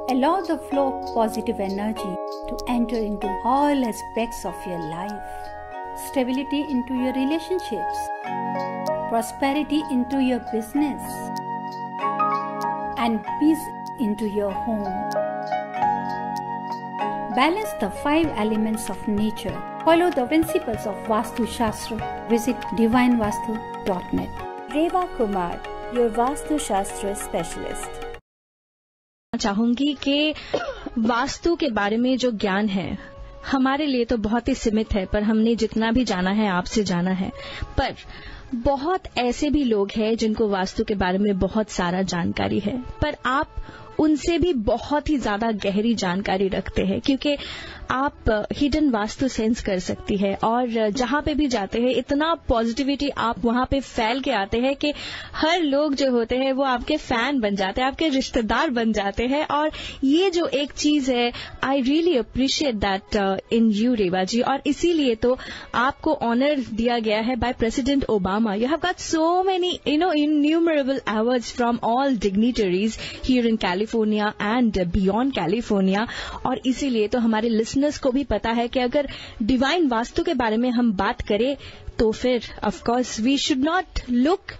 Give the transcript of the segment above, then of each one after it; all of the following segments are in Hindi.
Allow the flow of positive energy to enter into all aspects of your life. Stability into your relationships. Prosperity into your business. And peace into your home. Balance the 5 elements of nature. Follow the principles of Vastu Shastra. Visit divinevastu.net. Rewa Kumar, your vastu शास्त्र स्पेशलिस्ट। चाहूंगी कि वास्तु के बारे में जो ज्ञान है हमारे लिए तो बहुत ही सीमित है, पर हमने जितना भी जाना है आपसे जाना है। पर बहुत ऐसे भी लोग हैं जिनको वास्तु के बारे में बहुत सारा जानकारी है, पर आप उनसे भी बहुत ही ज्यादा गहरी जानकारी रखते हैं, क्योंकि आप हिडन वास्तु सेंस कर सकती है और जहां पे भी जाते हैं इतना पॉजिटिविटी आप वहां पे फैल के आते हैं कि हर लोग जो होते हैं वो आपके फैन बन जाते हैं, आपके रिश्तेदार बन जाते हैं। और ये जो एक चीज है, I really appreciate that in you Reva ji, और इसीलिए तो आपको ऑनर दिया गया है by president Obama. You have got so many innumerable awards from all dignitaries here in California and beyond California. और इसीलिए तो हमारे लिसनर्स को भी पता है कि अगर डिवाइन वास्तु के बारे में हम बात करें तो फिर of course we should not look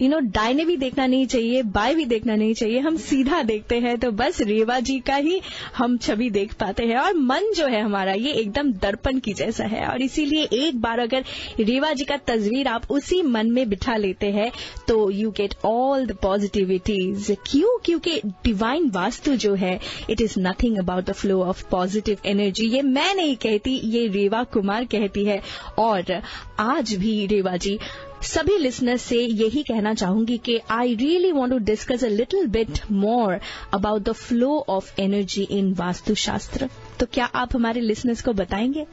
दाहिने भी देखना नहीं चाहिए, बाएं भी देखना नहीं चाहिए, हम सीधा देखते हैं तो बस रेवा जी का ही हम छवि देख पाते हैं। और मन जो है हमारा ये एकदम दर्पण की जैसा है, और इसीलिए एक बार अगर रेवा जी का तस्वीर आप उसी मन में बिठा लेते हैं तो you get all the positivities. क्यों? क्योंकि डिवाइन वास्तु जो है it is nothing about the flow of positive energy. ये मैं नहीं कहती, ये रेवा कुमार कहती है। और आज भी रेवा जी सभी लिसनर्स से यही कहना चाहूंगी कि I really want to discuss a little bit more about the flow of energy in Vastu Shastra. तो क्या आप हमारे लिसनर्स को बताएंगे?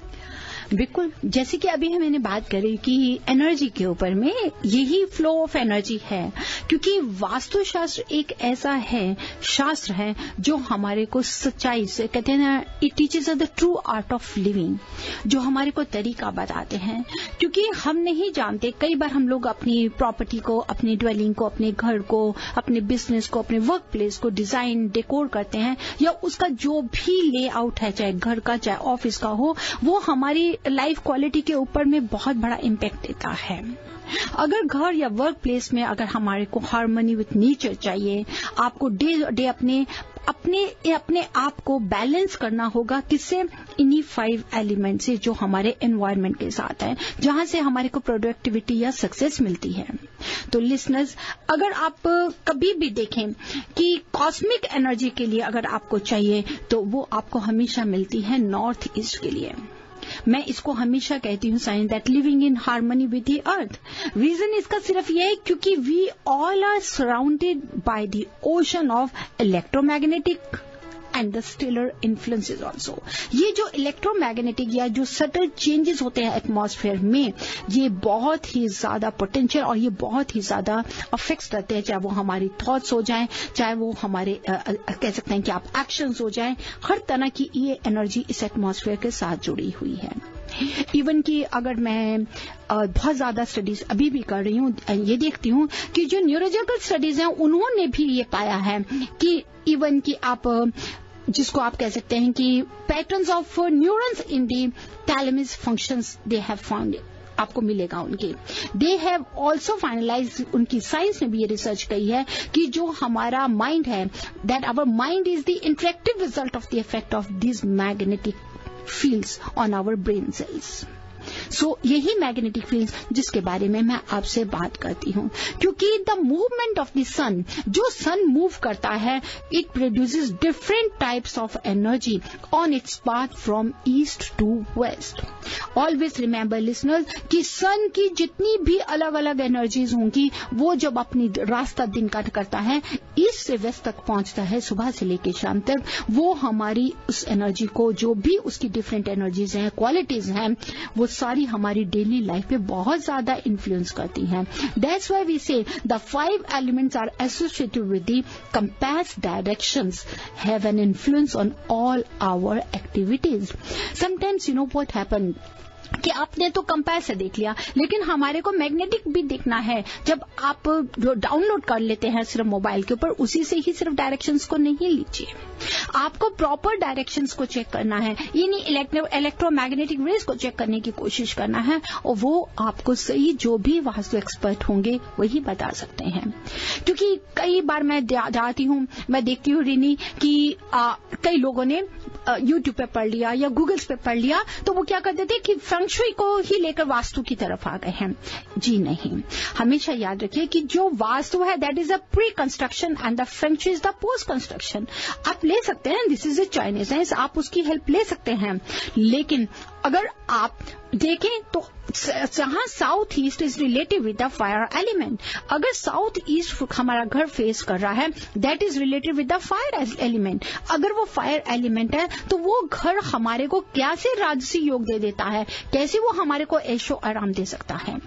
बिल्कुल, जैसे कि अभी मैंने बात करी कि एनर्जी के ऊपर में यही फ्लो ऑफ एनर्जी है, क्योंकि वास्तु शास्त्र एक ऐसा है शास्त्र है जो हमारे को सच्चाई से कहते हैं ना, it teaches the true art of living, जो हमारे को तरीका बताते हैं। क्योंकि हम नहीं जानते, कई बार हम लोग अपनी प्रॉपर्टी को, अपनी ड्वेलिंग को, अपने घर को, अपने बिजनेस को, अपने वर्क प्लेस को डिजाइन डेकोर करते हैं, या उसका जो भी लेआउट है, चाहे घर का चाहे ऑफिस का हो, वो हमारी लाइफ क्वालिटी के ऊपर में बहुत बड़ा इम्पैक्ट देता है। अगर घर या वर्क प्लेस में अगर हमारे को हार्मनी विथ नेचर चाहिए, आपको डे अपने आप को बैलेंस करना होगा। किससे? इन्हीं 5 एलिमेंट से जो हमारे एनवायरनमेंट के साथ है, जहां से हमारे को प्रोडक्टिविटी या सक्सेस मिलती है। तो लिसनर्स, अगर आप कभी भी देखें कि कॉस्मिक एनर्जी के लिए अगर आपको चाहिए तो वो आपको हमेशा मिलती है नॉर्थ ईस्ट के लिए। मैं इसको हमेशा कहती हूँ sign that living in harmony with the earth. Reason इसका सिर्फ ये है क्योंकि we all are surrounded by the ocean of electromagnetic and the stellar influences also. ये जो इलेक्ट्रोमैग्नेटिक या जो सटल चेंजेस होते हैं एटमॉस्फेयर में, ये बहुत ही ज्यादा पोटेंशियल और ये बहुत ही ज्यादा अफेक्ट करते हैं, चाहे वो हमारी थॉट्स हो जाएं, चाहे वो हमारे कह सकते हैं कि आप एक्शंस हो जाएं। हर तरह की ये एनर्जी इस एटमॉस्फेयर के साथ जुड़ी हुई है। इवन कि अगर मैं बहुत ज्यादा स्टडीज अभी भी कर रही हूँ, ये देखती हूँ कि जो न्यूरोलॉजिकल स्टडीज हैं उन्होंने भी ये पाया है कि इवन कि आप जिसको आप कह सकते हैं कि patterns of neurons in the thalamus functions they have found, आपको मिलेगा उनके। दे हैव ऑल्सो फाइनलाइज, उनकी साइंस ने भी ये रिसर्च कही है कि जो हमारा माइंड है, that our mind is the interactive result of the effect of this magnetic fields on our brain cells. So यही मैग्नेटिक फील्ड्स जिसके बारे में मैं आपसे बात करती हूँ, क्योंकि the movement of the sun, जो सन मूव करता है, it produces different types of energy on its path from east to west. Always remember listeners कि सन की जितनी भी अलग अलग एनर्जीज होंगी, वो जब अपनी रास्ता दिन का करता है, ईस्ट से वेस्ट तक पहुंचता है, सुबह से लेकर शाम तक, वो हमारी उस एनर्जी को, जो भी उसकी डिफरेंट एनर्जीज हैं, क्वालिटीज हैं, वो सारी हमारी डेली लाइफ पे बहुत ज्यादा इन्फ्लुएंस करती हैं। That's why we say the 5 elements are associated with the compass directions have an influence on all our activities. Sometimes you know what happen, कि आपने तो कंपेयर से देख लिया, लेकिन हमारे को मैग्नेटिक भी देखना है। जब आप डाउनलोड कर लेते हैं सिर्फ मोबाइल के ऊपर, उसी से ही सिर्फ डायरेक्शंस को नहीं लीजिए, आपको प्रॉपर डायरेक्शंस को चेक करना है, ये नहीं इलेक्ट्रोमैग्नेटिक रेज को चेक करने की कोशिश करना है, और वो आपको सही जो भी वास्तु एक्सपर्ट होंगे वही बता सकते हैं। क्योंकि कई बार मैं जाती हूँ, मैं देखती हूँ रिनी कि कई लोगों ने यूट्यूब पे पढ़ लिया या गूगल्स पे पढ़ लिया, तो वो क्या करते थे कि फेंग शुई को ही लेकर वास्तु की तरफ आ गए हैं। जी नहीं, हमेशा याद रखिए कि जो वास्तु है that is a pre construction and the feng shui is the post construction. आप ले सकते हैं, this is a Chinese science, आप उसकी हेल्प ले सकते हैं, लेकिन अगर आप देखें तो जहां south east is related with the fire element, अगर साउथ ईस्ट हमारा घर फेस कर रहा है that is related with the fire element. अगर वो फायर एलिमेंट है तो वो घर हमारे को कैसे राजसी योग दे देता है, कैसे वो हमारे को ऐशो आराम दे सकता है,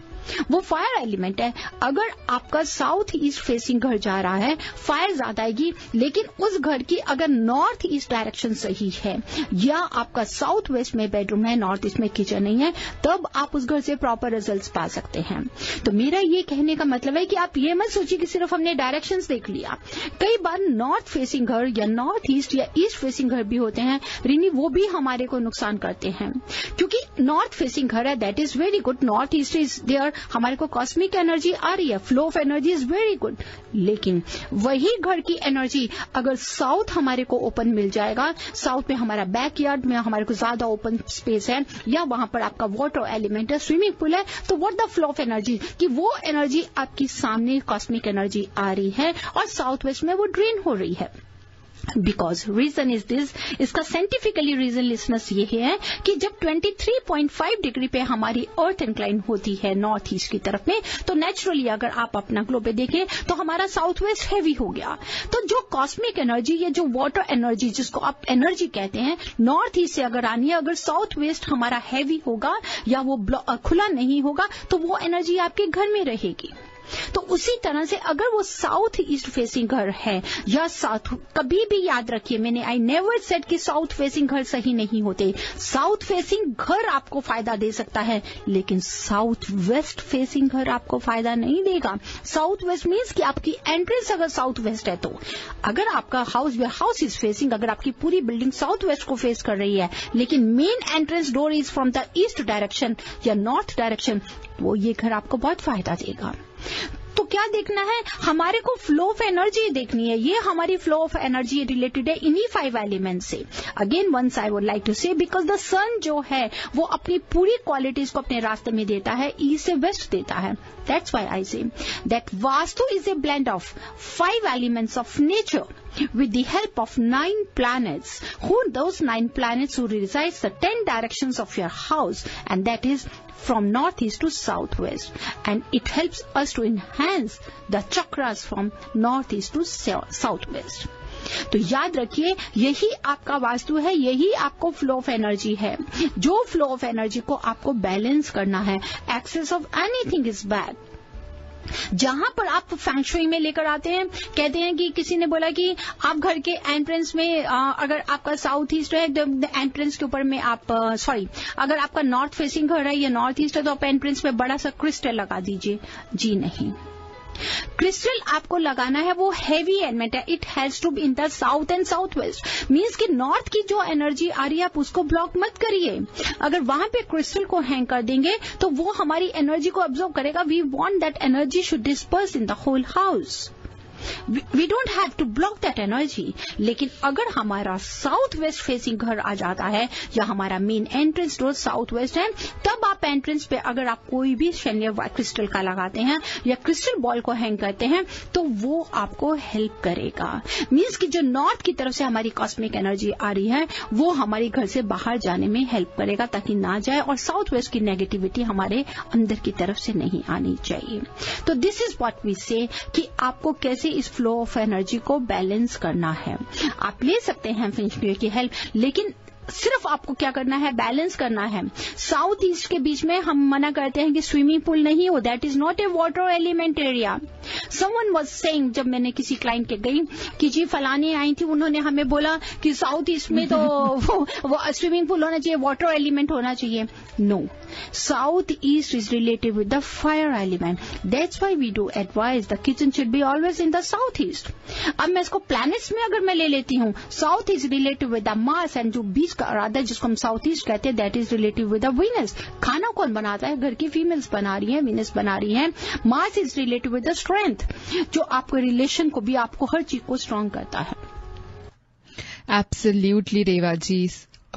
वो फायर एलिमेंट है। अगर आपका साउथ ईस्ट फेसिंग घर जा रहा है, फायर ज्यादा आएगी, लेकिन उस घर की अगर नॉर्थ ईस्ट डायरेक्शन सही है या आपका साउथ वेस्ट में बेडरूम है, नॉर्थ ईस्ट में किचन नहीं है, तब आप उस घर से प्रॉपर रिजल्ट्स पा सकते हैं। तो मेरा ये कहने का मतलब है कि आप ये मत सोचिए कि सिर्फ हमने डायरेक्शंस देख लिया। कई बार नॉर्थ फेसिंग घर या नॉर्थ ईस्ट या ईस्ट फेसिंग घर भी होते हैं रिनी, वो भी हमारे को नुकसान करते हैं, क्योंकि नॉर्थ फेसिंग घर है that is very good, north east is there, हमारे को कॉस्मिक एनर्जी आ रही है, flow of energy is very good, लेकिन वही घर की एनर्जी अगर साउथ हमारे को ओपन मिल जाएगा, साउथ में हमारा बैकयार्ड में हमारे को ज्यादा ओपन स्पेस है, या वहां पर आपका वाटर एलिमेंट है, स्विमिंग पूल है, तो what the flow of energy, कि वो एनर्जी आपकी सामने कॉस्मिक एनर्जी आ रही है और साउथ वेस्ट में वो ड्रेन हो रही है। बिकॉज रीजन इज दिस, इसका साइंटिफिकली रीजन लिसनर्स ये है कि जब 23.5 डिग्री पे हमारी अर्थ इंक्लाइन होती है नॉर्थ ईस्ट की तरफ में, तो नेचुरली अगर आप अपना ग्लोब पे देखें तो हमारा साउथ वेस्ट हैवी हो गया। तो जो कॉस्मिक एनर्जी या जो वाटर एनर्जी जिसको आप एनर्जी कहते हैं, नॉर्थ ईस्ट से अगर आनी है, अगर साउथ वेस्ट हमारा हैवी होगा या वो खुला नहीं होगा, तो वो एनर्जी आपके घर में रहेगी। तो उसी तरह से अगर वो साउथ ईस्ट फेसिंग घर है या साउथ, कभी भी याद रखिए मैंने आई नेवर सेड कि साउथ फेसिंग घर सही नहीं होते, साउथ फेसिंग घर आपको फायदा दे सकता है, लेकिन साउथ वेस्ट फेसिंग घर आपको फायदा नहीं देगा। साउथ वेस्ट मीन्स कि आपकी एंट्रेंस अगर साउथ वेस्ट है, तो अगर आपका हाउस इज फेसिंग, अगर आपकी पूरी बिल्डिंग साउथ वेस्ट को फेस कर रही है, लेकिन main entrance door is from the east direction या नॉर्थ डायरेक्शन, वो ये घर आपको बहुत फायदा देगा। तो क्या देखना है, हमारे को फ्लो ऑफ एनर्जी देखनी है। ये हमारी फ्लो ऑफ एनर्जी रिलेटेड है इन्हीं 5 एलिमेंट से। Again once I would like to say, because the sun जो है वो अपनी पूरी क्वालिटीज को अपने रास्ते में देता है, ईस्ट से वेस्ट देता है। That's why I say that vastu is a blend of 5 elements of nature with the help of 9 planets, those 9 planets who resides the 10 directions of your house, and that is from northeast to southwest, and it helps us to enhance the chakras from northeast to southwest. तो याद रखिए यही आपका वास्तु है, यही आपको फ्लो ऑफ एनर्जी है। जो फ्लो ऑफ एनर्जी को आपको बैलेंस करना है, excess of anything is bad. जहां पर आप फेंग शुई में लेकर आते हैं, कहते हैं कि किसी ने बोला कि आप घर के एंट्रेंस में अगर आपका साउथ ईस्ट है तो एंट्रेंस के ऊपर में आप अगर आपका नॉर्थ फेसिंग घर है या नॉर्थ ईस्ट है तो आप एंट्रेंस में बड़ा सा क्रिस्टल लगा दीजिए। जी नहीं, क्रिस्टल आपको लगाना है वो हैवी एलिमेंट है, it has to be in the south and south west. Means कि नॉर्थ की जो एनर्जी आ रही है आप उसको ब्लॉक मत करिए। अगर वहां पे क्रिस्टल को हैंग कर देंगे तो वो हमारी एनर्जी को ऑब्जर्व करेगा। We want that energy should disperse in the whole house. We don't have to block that energy. लेकिन अगर हमारा साउथ वेस्ट फेसिंग घर आ जाता है या हमारा main entrance door south west है, तब आप एंट्रेंस पे अगर आप कोई भी शैलियर क्रिस्टल का लगाते हैं या क्रिस्टल बॉल को हैंग करते हैं तो वो आपको हेल्प करेगा। मीन्स कि जो नॉर्थ की तरफ से हमारी कॉस्मिक एनर्जी आ रही है वो हमारे घर से बाहर जाने में हेल्प करेगा ताकि ना जाए, और साउथ वेस्ट की नेगेटिविटी हमारे अंदर की तरफ से नहीं आनी चाहिए। तो दिस इज व्हाट वी से कि आपको कैसे इस फ्लो ऑफ एनर्जी को बैलेंस करना है। आप ले सकते हैं फेंग शुई की हेल्प, लेकिन सिर्फ आपको क्या करना है, बैलेंस करना है। साउथ ईस्ट के बीच में हम मना करते हैं कि स्विमिंग पूल नहीं हो, that is not a water element area. Someone was saying, जब मैंने किसी क्लाइंट के गई कि जी फलानी आई थी, उन्होंने हमें बोला कि साउथ ईस्ट में तो वो स्विमिंग पूल होना चाहिए, वाटर एलिमेंट होना चाहिए। No, south east is related with the fire element, that's why we do advise the kitchen should be always in the south east. अब मैं इसको प्लैनेट्स में अगर मैं ले लेती हूँ, south is related with the Mars, and जो बीच का राधा जिसको हम साउथ ईस्ट कहते हैं, that is related with the Venus. खाना कौन बनाता है? घर की फीमेल्स बना रही हैं, वीनस बना रही हैं। Mars is related with the strength, जो आपको रिलेशन को भी, आपको हर चीज को स्ट्रांग करता है। Absolutely, Reva ji.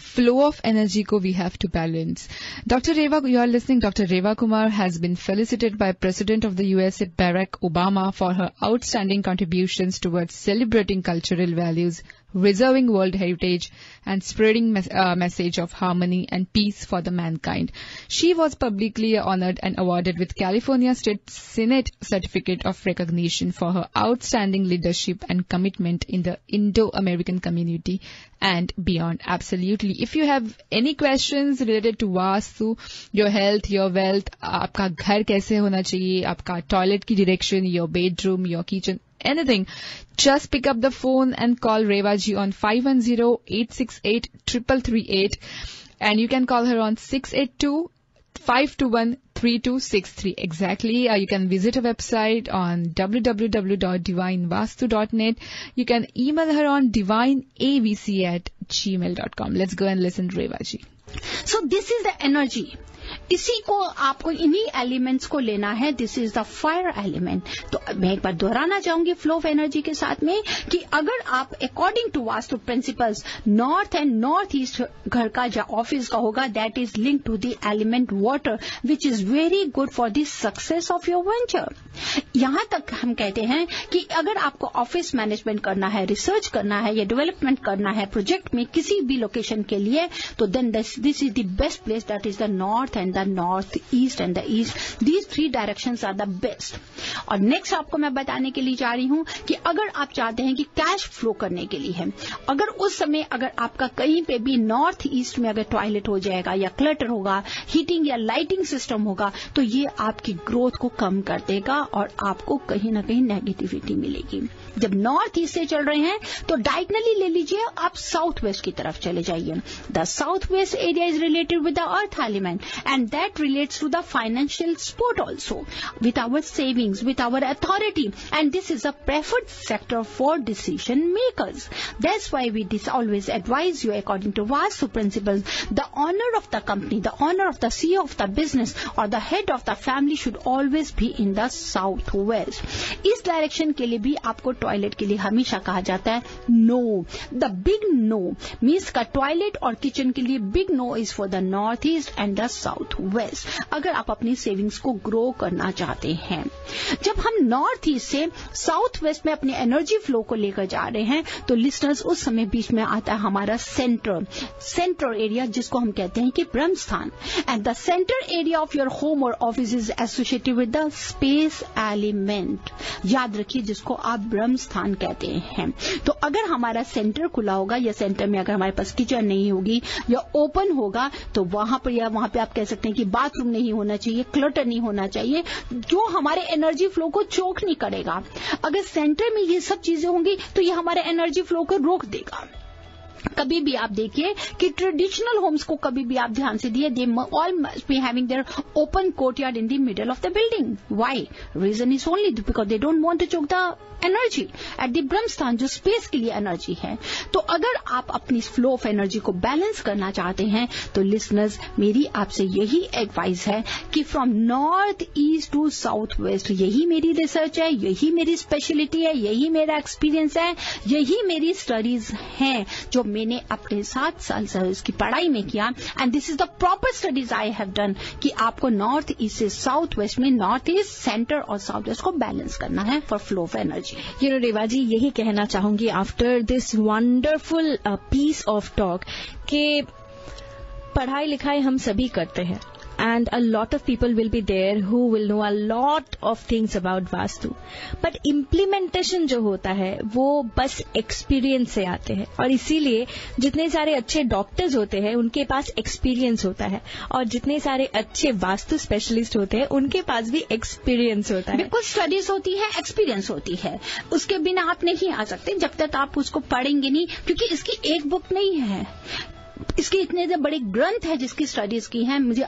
Flow of energy ko we have to balance. Dr. Reva, you are listening. Dr. Reva Kumar has been felicitated by President of the USA Barack Obama for her outstanding contributions towards celebrating cultural values, preserving world heritage, and spreading message of harmony and peace for the mankind. She was publicly honored and awarded with California State Senate Certificate of Recognition for her outstanding leadership and commitment in the Indo-American community and beyond. Absolutely. If you have any questions related to Vastu, your health, your wealth, आपका घर कैसे होना चाहिए, आपका टॉयलेट की direction, your bedroom, your kitchen, anything, just pick up the phone and call Reva ji on 510-868-3338, and you can call her on 682-521-3263. Exactly. You can visit her website on www.divinevastu.net. You can email her on divineavc@gmail.com. Let's go and listen to Reva ji. So this is the energy. इसी को आपको इन्हीं एलिमेंट्स को लेना है। This is the fire element. तो मैं एक बार दोहराना चाहूंगी फ्लो ऑफ एनर्जी के साथ में कि अगर आप according to Vastu principles north and north east घर का या ऑफिस का होगा, that is link to the element water, which is very good for the success of your venture. यहां तक हम कहते हैं कि अगर आपको ऑफिस मैनेजमेंट करना है, रिसर्च करना है या डेवलपमेंट करना है प्रोजेक्ट में किसी भी लोकेशन के लिए, तो then this is the best place, that is the north and the north, east and the east. These three directions are the best. और नेक्स्ट आपको मैं बताने के लिए जा रही हूं कि अगर आप चाहते हैं कि कैश फ्लो करने के लिए है, अगर उस समय अगर आपका कहीं पे भी नॉर्थ ईस्ट में अगर टॉयलेट हो जाएगा या क्लटर होगा, हीटिंग या लाइटिंग सिस्टम होगा, तो ये आपकी ग्रोथ को कम कर देगा और आपको कहीं ना कहीं नेगेटिविटी मिलेगी। जब नॉर्थ ईस्ट से चल रहे हैं तो डायगनली ले लीजिए, आप साउथ वेस्ट की तरफ चले जाइए। The south waste area is related with the earth element and that relates to the financial support also, with our savings, with our authority, and this is a preferred sector for decision makers. That's why we always advise you according to Vastu principles, the owner of the company, the owner of the CEO of the business or the head of the family should always be in the southwest. इस डायरेक्शन के लिए भी आपको टॉयलेट के लिए हमेशा कहा जाता है no. The big no means का टॉयलेट और किचन के लिए big no is for the north east and the south west, अगर आप अपनी सेविंग्स को ग्रो करना चाहते हैं। जब हम नॉर्थ ईस्ट से साउथ वेस्ट में अपनी एनर्जी फ्लो को लेकर जा रहे हैं, तो लिसनर्स उस समय बीच में आता है हमारा सेंट्रल एरिया, जिसको हम कहते हैं कि ब्रह्म स्थान। And the centre area of your home और office is associated with the space element. याद रखिए, जिसको आप ब्रह्म स्थान कहते हैं। तो अगर हमारा सेंटर खुला होगा या सेंटर में अगर हमारे पास किचन नहीं होगी या ओपन होगा, तो वहां पे आप कह सकते हैं कि बाथरूम नहीं होना चाहिए, क्लटर नहीं होना चाहिए, जो हमारे एनर्जी फ्लो को चोक नहीं करेगा। अगर सेंटर में ये सब चीजें होंगी तो ये हमारे एनर्जी फ्लो को रोक देगा। कभी भी आप देखिए कि ट्रेडिशनल होम्स को कभी भी आप ध्यान से दिए, they all must be having their open courtyard in the middle of the building. Why? Reason is only because they don't want to choke the energy at the Brahmasthan, जो स्पेस के लिए एनर्जी है। तो अगर आप अपनी फ्लो ऑफ एनर्जी को बैलेंस करना चाहते हैं, तो लिसनर्स मेरी आपसे यही एडवाइस है कि from north east to south west, यही मेरी रिसर्च है, यही मेरी स्पेशलिटी है, यही मेरा एक्सपीरियंस है, यही मेरी स्टडीज हैं जो मैंने अपने 7 साल से इसकी पढ़ाई में किया। And this is the proper studies I have done कि आपको नॉर्थ ईस्ट से साउथ वेस्ट में नॉर्थ ईस्ट, सेंटर और साउथ वेस्ट को बैलेंस करना है for flow of energy. Reva ji, यही कहना चाहूंगी after this wonderful piece of talk कि पढ़ाई लिखाई हम सभी करते हैं and a lot of people will be there who will know a lot of things about vastu, but implementation जो होता है वो बस एक्सपीरियंस से आते हैं, और इसीलिए जितने सारे अच्छे डॉक्टर्स होते हैं उनके पास एक्सपीरियंस होता है, और जितने सारे अच्छे वास्तु स्पेशलिस्ट होते हैं उनके पास भी एक्सपीरियंस होता है। बिल्कुल, स्टडीज होती है, एक्सपीरियंस होती है, उसके बिना आप नहीं आ सकते जब तक आप उसको पढ़ेंगे नहीं, क्योंकि इसकी एक बुक नहीं है, इसके इतने बड़े ग्रंथ है जिसकी स्टडीज की हैं। मुझे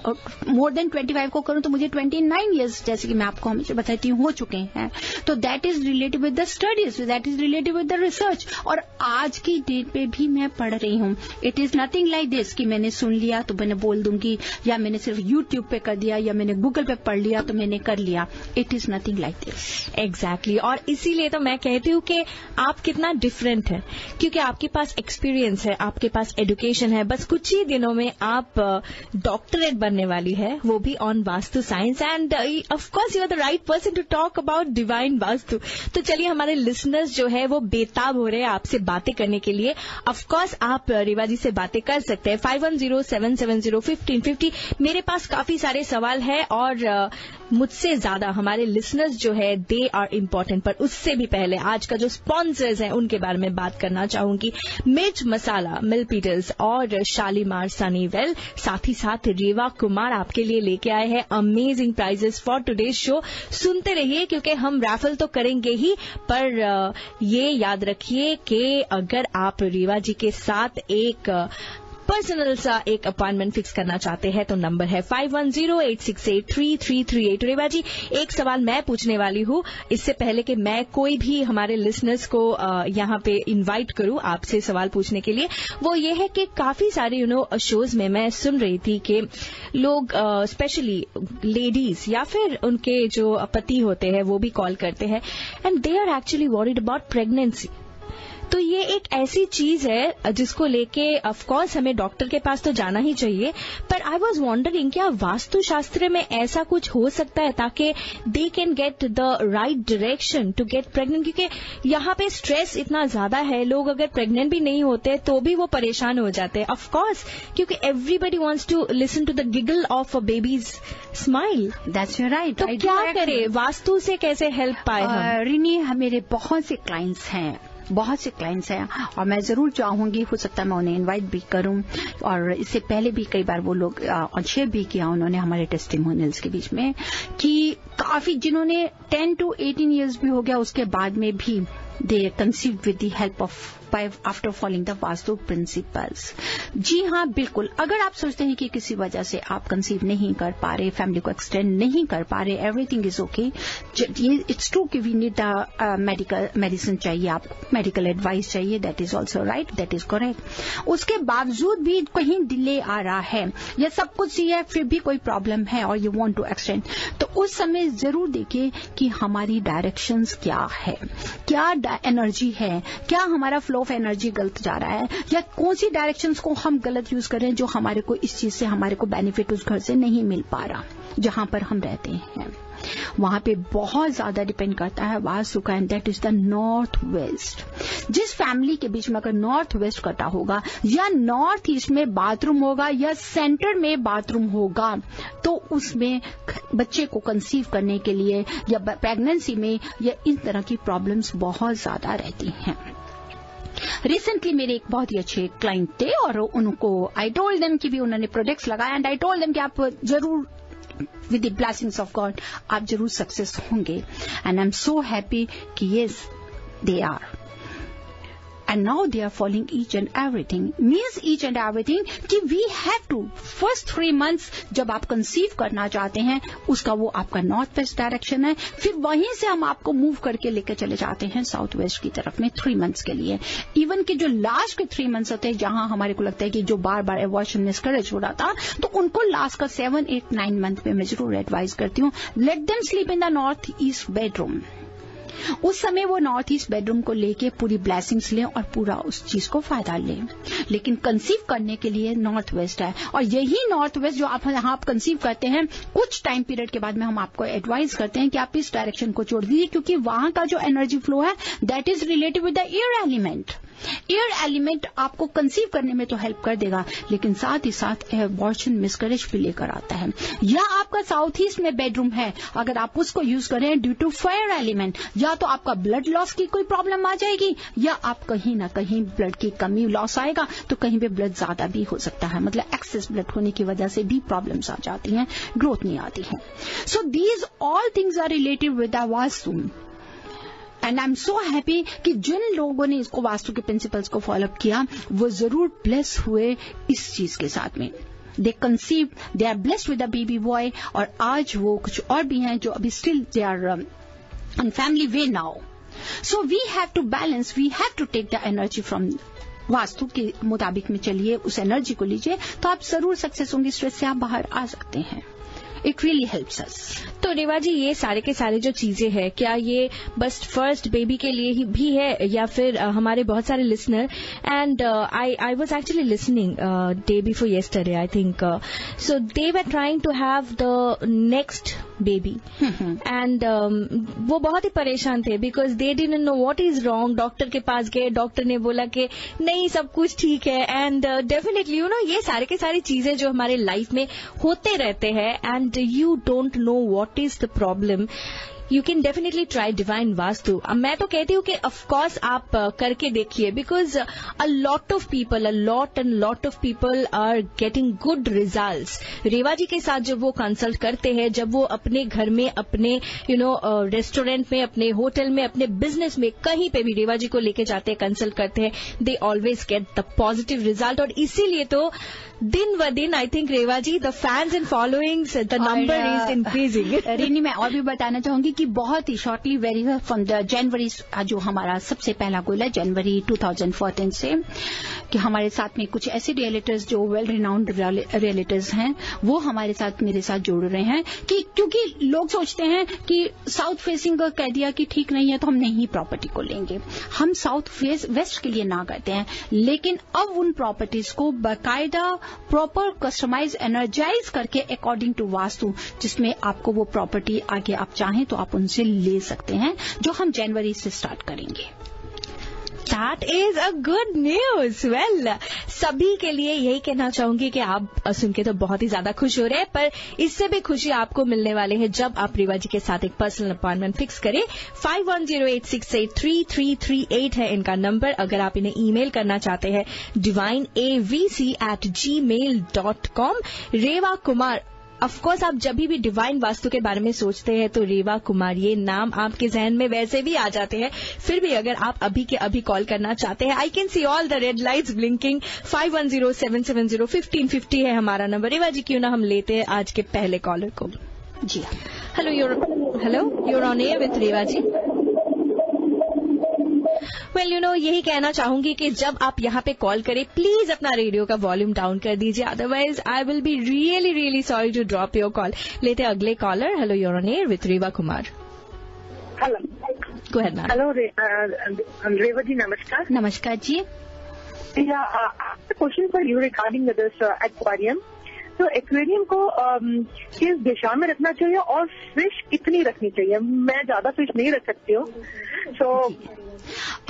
मोर देन 25 को करूं तो मुझे 29 इयर्स, जैसे कि मैं आपको हमेशा बताती हूँ, हो चुके हैं। तो that is related with the studies, that is related with the research, और आज की डेट पे भी मैं पढ़ रही हूँ। It is nothing like this कि मैंने सुन लिया तो मैंने बोल दूंगी, या मैंने सिर्फ यूट्यूब पे कर दिया, या मैंने गूगल पे पढ़ लिया तो मैंने कर लिया। It is nothing like this. Exactly, और इसीलिए तो मैं कहती हूँ कि आप कितना डिफरेंट है, क्योंकि आपके पास एक्सपीरियंस है, आपके पास एजुकेशन है। बस कुछ ही दिनों में आप डॉक्टरेट बनने वाली है, वो भी on Vastu science, and of course you are the right person to talk about divine Vastu. तो चलिए, हमारे लिसनर्स जो है वो बेताब हो रहे हैं आपसे बातें करने के लिए। ऑफ कोर्स आप रेवा जी से बातें कर सकते हैं 5107701550। मेरे पास काफी सारे सवाल है, और मुझसे ज्यादा हमारे लिसनर्स जो है दे आर इम्पोर्टेंट, पर उससे भी पहले आज का जो स्पॉन्सर्स हैं उनके बारे में बात करना चाहूंगी। मिर्च मसाला, मिलपीटल्स और शालीमार सनीवेल, साथ ही साथ रेवा कुमार आपके लिए लेके आए हैं amazing prizes for today's show. सुनते रहिए, क्योंकि हम रैफल तो करेंगे ही, पर ये याद रखिए कि अगर आप रेवा जी के साथ एक पर्सनल सा एक अपॉइंटमेंट फिक्स करना चाहते हैं तो नंबर है 5108683338। रेवा जी, एक सवाल मैं पूछने वाली हूँ इससे पहले कि मैं कोई भी हमारे लिसनर्स को यहाँ पे इनवाइट करूँ आपसे सवाल पूछने के लिए, वो ये है कि काफी सारे शोज में मैं सुन रही थी कि लोग स्पेशली लेडीज या फिर उनके जो पति होते हैं वो भी कॉल करते हैं, and they are actually worried about pregnancy. तो ये एक ऐसी चीज है जिसको लेके ऑफ कोर्स हमें डॉक्टर के पास तो जाना ही चाहिए, पर आई वाज वॉन्डरिंग क्या वास्तु शास्त्र में ऐसा कुछ हो सकता है ताकि they can get the right direction to get pregnant, क्योंकि यहाँ पे स्ट्रेस इतना ज्यादा है, लोग अगर प्रेग्नेंट भी नहीं होते तो भी वो परेशान हो जाते हैं, ऑफ कोर्स, क्योंकि everybody wants to listen to the giggle of a baby's smile. That's right. तो क्या करे, वास्तु से कैसे हेल्प पाए? रिनी, मेरे बहुत से क्लाइंट्स हैं, और मैं जरूर चाहूंगी, हो सकता है मैं उन्हें इनवाइट भी करूं, और इससे पहले भी कई बार वो लोग शेयर भी किया उन्होंने हमारे टेस्टिमोनियल्स के बीच में, कि काफी जिन्होंने 10 to 18 इयर्स भी हो गया उसके बाद में भी they conceive with the help of after following the vastu principles. जी हाँ, बिल्कुल। अगर आप सोचते हैं कि किसी वजह से आप कंसीव नहीं कर पा रहे, फैमिली को एक्सटेंड नहीं कर पा रहे, everything is okay, it's true कि वी नीड द मेडिसिन चाहिए, आपको मेडिकल एडवाइस चाहिए, that is also right, that is correct. उसके बावजूद भी कहीं डिले आ रहा है या सब कुछ सही है फिर भी कोई प्रॉब्लम है और यू वांट टू एक्सटेंड, तो उस समय जरूर देखिए कि हमारी डायरेक्शंस क्या है, क्या एनर्जी है, क्या हमारा फ्लो ऑफ एनर्जी गलत जा रहा है, या कौन सी डायरेक्शंस को हम गलत यूज कर रहे हैं जो हमारे को इस चीज से हमारे को बेनिफिट उस घर से नहीं मिल पा रहा जहां पर हम रहते हैं। वहां पे बहुत ज्यादा डिपेंड करता है वास्तु का, and that is the north west. जिस फैमिली के बीच में अगर नॉर्थ वेस्ट कटा होगा या नॉर्थ ईस्ट में बाथरूम होगा या सेंटर में बाथरूम होगा, तो उसमें बच्चे को कंसीव करने के लिए या प्रेगनेंसी में या इस तरह की प्रॉब्लम्स बहुत ज्यादा रहती हैं। रिसेंटली मेरे एक बहुत ही अच्छे क्लाइंट थे और उनको आई टोल्ड देम कि भी उन्होंने प्रोडक्ट्स लगाया, एंड आई टोल्ड देम कि आप जरूर with the blessings of God आप जरूर सक्सेस होंगे, and I'm so happy कि yes they are, and now they are following each and everything, means each and everything कि we have to first 3 months जब आप कंसीव करना चाहते हैं उसका वो आपका नॉर्थ वेस्ट डायरेक्शन है, फिर वहीं से हम आपको मूव करके लेकर चले जाते हैं साउथ वेस्ट की तरफ में 3 मंथ्स के लिए। इवन कि जो लास्ट के 3 मंथ्स होते हैं जहां हमारे को लगता है कि जो बार बार एबॉर्शन मिसकैरेज हो रहा था, तो उनको लास्ट का 7, 8, 9 मंथ में मैं जरूर एडवाइज करती हूँ, let them sleep in the north east bedroom. उस समय वो नॉर्थ ईस्ट बेडरूम को लेके पूरी ब्लेसिंग्स लें और पूरा उस चीज को फायदा लें, लेकिन कंसीव करने के लिए नॉर्थ वेस्ट है, और यही नॉर्थ वेस्ट जो आप यहाँ कंसीव करते हैं कुछ टाइम पीरियड के बाद में हम आपको एडवाइज करते हैं कि आप इस डायरेक्शन को छोड़ दीजिए, क्योंकि वहां का जो एनर्जी फ्लो है that is related with the air element. Air element आपको कंसीव करने में तो हेल्प कर देगा, लेकिन साथ ही साथ एबॉर्शन मिसकैरेज भी लेकर आता है। या आपका साउथ ईस्ट में बेडरूम है, अगर आप उसको यूज करें ड्यू टू फायर एलिमेंट, या तो आपका ब्लड लॉस की कोई प्रॉब्लम आ जाएगी, या आप कहीं ना कहीं ब्लड की कमी लॉस आएगा, तो कहीं पे ब्लड ज्यादा भी हो सकता है, मतलब एक्सेस ब्लड होने की वजह से भी प्रॉब्लम्स आ जाती हैं, ग्रोथ नहीं आती है। So these all things are related with the Vastu. And I am so happy कि जिन लोगों ने इसको वास्तु के प्रिंसिपल्स को फॉलो किया वो जरूर ब्लेस हुए इस चीज के साथ में। They conceive, they are blessed with a baby boy, और आज वो कुछ और भी हैं जो अभी still they are on family way now. So we have to balance, we have to take the energy from Vastu के मुताबिक में चलिए, उस एनर्जी को लीजिए, तो आप जरूर सक्सेस होंगे, स्ट्रेस से आप बाहर आ सकते हैं। It really helps us. तो रेवा जी, ये सारे के सारे जो चीजें हैं, क्या ये बस फर्स्ट बेबी के लिए ही भी है, या फिर हमारे बहुत सारे listener, and I was actually listening day before yesterday I think, so they were trying to have the next baby, एंड वो बहुत ही परेशान थे because they didn't know what is wrong. Doctor के पास गए, डॉक्टर ने बोला कि नहीं सब कुछ ठीक है, एंड डेफिनेटली यू नो ये सारे के सारी चीजें जो हमारे लाइफ में होते रहते हैं, and you don't know what is the problem, you can definitely try divine vastu. मैं तो कहती हूँ कि of course आप करके देखिए, because a lot of people are getting good results. रेवा जी के साथ जब वो कंसल्ट करते हैं, जब वो अपने घर में, अपने रेस्टोरेंट में, अपने होटल में, अपने बिजनेस में, कहीं पे भी रेवा जी को लेके जाते हैं, कंसल्ट करते हैं, they always get the positive result. और इसीलिए तो दिन व दिन I think Reva ji the fans and followings the number is increasing. Reeni, मैं और भी बताना चाहूंगी कि बहुत ही shortly very from the January, जो हमारा सबसे पहला गोल है जनवरी 2014 से, कि हमारे साथ में कुछ ऐसे रियलिटर्स जो वेल रिनाउंड रियलिटर्स हैं वो हमारे साथ, मेरे साथ जुड़ रहे हैं, कि क्योंकि लोग सोचते हैं कि साउथ फेसिंग का कह दिया कि ठीक नहीं है तो हम नहीं प्रॉपर्टी को लेंगे। हम साउथ वेस्ट के लिए ना करते हैं, लेकिन अब उन प्रॉपर्टीज को बाकायदा प्रॉपर कस्टमाइज एनर्जाइज करके अकॉर्डिंग टू वास्तु, जिसमें आपको वो प्रॉपर्टी आगे आप चाहें तो आप उनसे ले सकते हैं, जो हम जनवरी से स्टार्ट करेंगे। That is a good news. Well, सभी के लिए यही कहना चाहूंगी कि आप सुन के तो बहुत ही ज्यादा खुश हो रहे हैं, पर इससे भी खुशी आपको मिलने वाले है जब आप रेवा जी के साथ एक पर्सनल अपॉइंटमेंट फिक्स करें। 5108683338 है इनका नंबर। अगर आप इन्हें ईमेल करना चाहते हैं divineavc@gmail.com। Rewa Kumar, of course आप जब भी डिवाइन वास्तु के बारे में सोचते हैं तो रेवा कुमार ये नाम आपके जहन में वैसे भी आ जाते हैं। फिर भी अगर आप अभी के अभी कॉल करना चाहते हैं, I can see all the red lights blinking. 5107701550 है हमारा नंबर। रेवा जी, क्यों ना हम लेते हैं आज के पहले कॉलर को। जी hello, you're on air with Reva ji. Well you know, यही कहना चाहूंगी कि जब आप यहाँ पे कॉल करें प्लीज अपना रेडियो का वॉल्यूम डाउन कर दीजिए, otherwise I will be really sorry to drop your call. लेते अगले caller. Hello, you're on air with Reva Kumar. Hello, go ahead ma'am. Hello Reva ji, नमस्कार। नमस्कार जी। Question for you regarding this aquarium. तो एक्वेरियम को किस दिशा में रखना चाहिए और फिश कितनी रखनी चाहिए? मैं ज्यादा फिश नहीं रख सकती हूँ, तो